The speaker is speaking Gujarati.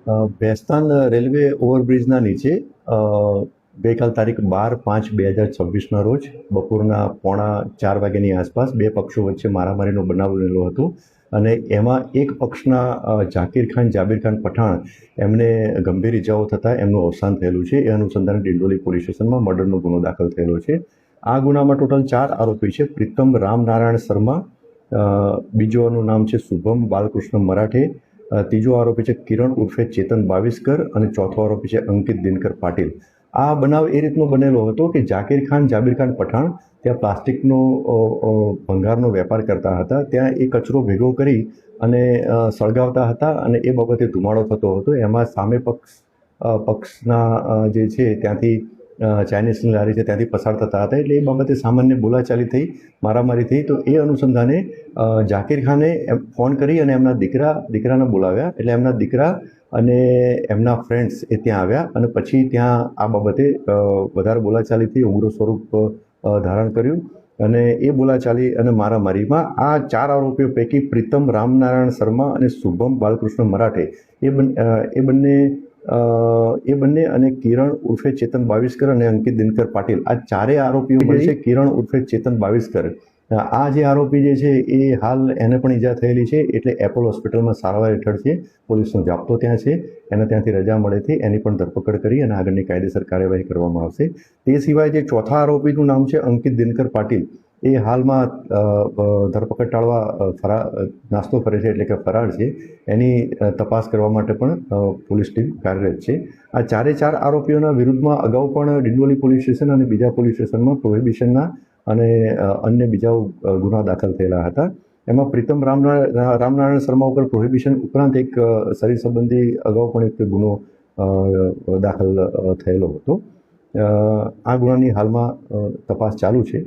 ભેસ્તાન રેલવે ઓવરબ્રિજના નીચે ગઈકાલ તારીખ 12/5/2026ના રોજ બપોરના 3:45 વાગ્યાની આસપાસ બે પક્ષો વચ્ચે મારામારીનો બનાવ બનેલો હતો અને એમાં એક પક્ષના ઝાકીર ખાન જાબીર ખાન પઠાણ એમને ગંભીર ઇજાઓ થતાં એમનું અવસાન થયેલું છે. એ અનુસંધાને ડિંડોલી પોલીસ સ્ટેશનમાં મર્ડરનો ગુનો દાખલ થયેલો છે. આ ગુનામાં ટોટલ 4 આરોપી છે. પ્રીતમ રામનારાયણ શર્મા, બીજોનું નામ છે શુભમ બાલકૃષ્ણ મરાઠે, ત્રીજો આરોપી છે કિરણ ઉર્ફે ચેતન બાવિસ્કર અને ચોથો આરોપી છે અંકિત દિનકર પાટીલ. આ બનાવ એ રીતનો બનેલો હતો કે ઝાકીર ખાન જાબીર ખાન પઠાણ ત્યાં પ્લાસ્ટિકનો ભંગારનો વેપાર કરતા હતા. ત્યાં એ કચરો ભેગો કરી અને સળગાવતા હતા અને એ બાબતે ધુમાડો થતો હતો. એમાં સામે પક્ષના જે છે ત્યાંથી ચાઇનીઝની લારી છે ત્યાંથી પસાર થતા હતા. એટલે એ બાબતે સામાન્ય બોલાચાલી થઈ, મારામારી થઈ. તો એ અનુસંધાને ઝાકીર ખાને ફોન કરી અને એમના દીકરાને બોલાવ્યા. એટલે એમના દીકરા અને એમના ફ્રેન્ડ્સ એ ત્યાં આવ્યા અને પછી ત્યાં આ બાબતે વધારે બોલાચાલીથી ઉગ્ર સ્વરૂપ ધારણ કર્યું અને એ બોલાચાલી અને મારામારીમાં આ 4 આરોપીઓ પૈકી પ્રીતમ રામનારાયણ શર્મા અને શુભમ બાલકૃષ્ણ મરાઠે એ બંને અને કિરણ ઉર્ફે ચેતન બાવિસ્કર અને અંકિત દિનકર પાટીલ, આ ચારેય આરોપીઓ છે. કિરણ ઉર્ફે ચેતન બાવિસ્કર, આ જે આરોપી જે છે એ હાલ એને પણ ઈજા થયેલી છે. એટલે એપોલો હોસ્પિટલમાં સારવાર હેઠળ છે. પોલીસનો જાપ્તો ત્યાં છે. એને ત્યાંથી રજા મળેથી એની પણ ધરપકડ કરી અને આગળની કાયદેસર કાર્યવાહી કરવામાં આવશે. તે સિવાય જે ચોથા આરોપીનું નામ છે અંકિત દિનકર પાટીલ, એ હાલમાં ધરપકડ ટાળવા નાસ્તો ફરે છે, એટલે કે ફરાર છે. એની તપાસ કરવા માટે પણ પોલીસ ટીમ કાર્યરત છે. આ 4 આરોપીઓના વિરુદ્ધમાં અગાઉ પણ ડિંડોલી પોલીસ સ્ટેશન અને બીજા પોલીસ સ્ટેશનમાં પ્રોહિબિશનના અને અન્ય બીજા ગુના દાખલ થયેલા હતા. એમાં પ્રીતમ રામનારાયણ શર્મા ઉપર પ્રોહિબિશન ઉપરાંત એક શરીર સંબંધી અગાઉ પણ એક ગુનો દાખલ થયેલો હતો. આ ગુનાની હાલમાં તપાસ ચાલુ છે.